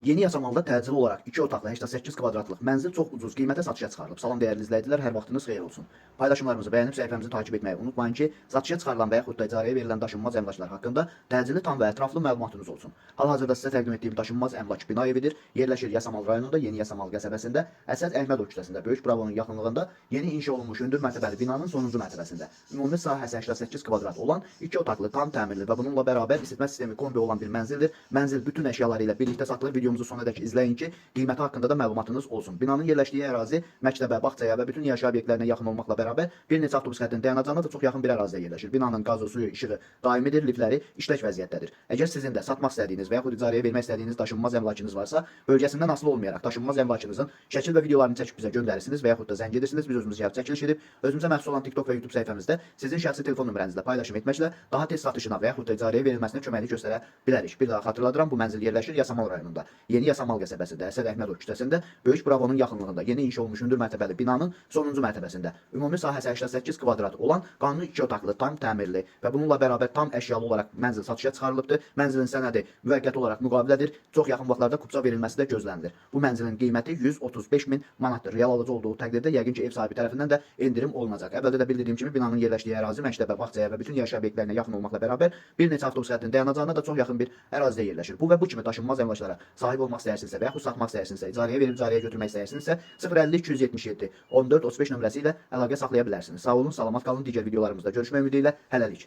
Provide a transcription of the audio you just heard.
Yeni yasamalda təcili olaraq 2 otaqlı 88 kvadratlıq mənzil çox ucuz qiymətə satışa çıxarılıb. Salam dəyərli izləyicilər, hər vaxtınız xeyir olsun. Paylaşımlarımızı bəyənib səhifəmizi takib etməyi unutmayın ki, satışa çıxarılan və yaxud da icarəyə verilən daşınmaz əmlaklar haqqında təcili tam və ətraflı məlumatınız olsun. Hal-hazırda sizə təqdim etdiyim daşınmaz əmlak bina evidir. Yerləşir Yasamal rayonunda, Yeni Yasamal qəsəbəsində, Əsəd Əhmədov küçəsində, Böyük Bravo'nun yaxınlığında yeni inşa olunmuş hündür mərtəbəli binanın sonuncu mərtəbəsində. Ümumi sahəsi 88 kvadrat olan 2 otaqlı, tam təmirli və bununla bərabər isitmə sistemi kombi olan bir mənzildir. Mənzil bütün əşyaları ilə birlikdə satılır. Videomuzu sonadək izləyin ki, qiyməti haqqında da məlumatınız olsun. Binanın yerləşdiyi ərazi məktəbə, bağçaya və bütün yaşayış obyektlərinə yaxın olmaqla bərabər bir neçə avtobus xəttinin dayanacağına da çox yaxın bir ərazidə yerləşir. Binanın qazı, suyu, işığı daimidir, liftləri işlək vəziyyətdədir. Əgər sizin də satmaq istədiyiniz və yaxud icarəyə vermək istədiyiniz daşınmaz əmlakınız varsa, bölgəsindən asılı olmayaraq daşınmaz əmlakınızın şəkil və videolarını çəkib bizə göndərirsiniz və yaxud da zəng edirsiniz. Biz özümüz gəlib çəkiliş edib, özümüzə məxsus olan TikTok və YouTube səhifəmizdə sizin şəxsi telefon nömrənizlə paylaşım etməklə daha tez satışına və yaxud da icarəyə verilməsinə köməklik göstərə bilərik. Bir daha xatırladıram, bu mənzil yerləşir Yasamal rayonunda, Yeni Yasamal qəsəbəsində, Əsəd Əhmədov küçəsində, Böyük Bravo'nun yaxınlığında yeni inşa olmuş hündür mərtəbəli binanın sonuncu mərtəbəsində. Ümumi sahəsi 88 kvadrat olan qanuni 2 otaqlı, tam təmirli və bununla bərabər tam əşyalı olaraq mənzil satışa çıxarılıbdır. Mənzilin sənədi müvəqqəti olaraq müqavilədir. Çox yaxın vaxtlarda kupça verilməsi də gözlənilir. Bu mənzilin qiyməti 135 min manatdır. Real alıcı olduğu təqdirdə yəqin ki, ev sahibi tərəfindən də endirim olunacaq. Əvvəldə də bildirdiyim kimi binanın yerləşdiyi ərazi məktəbə, bağçaya və bütün yaşayış obyektlərinə yaxın olmaqla bərabər bir neçə avtobus xəttinin dayanacağına da çox yaxın bir ərazidə yerləşir. Bu və bu kimi daşınmaz əmlaklara sahib olmaq istəyirsinizsə və yaxud satmaq istəyirsinizsə, icarəyə verib icarəyə götürmək istəyirsinizsə 050 277 14 35 nömrəsi ilə əlaqə saxlaya bilərsiniz. Sağ olun, salamat qalın. Digər videolarımızda görüşmək ümidi ilə hələlik.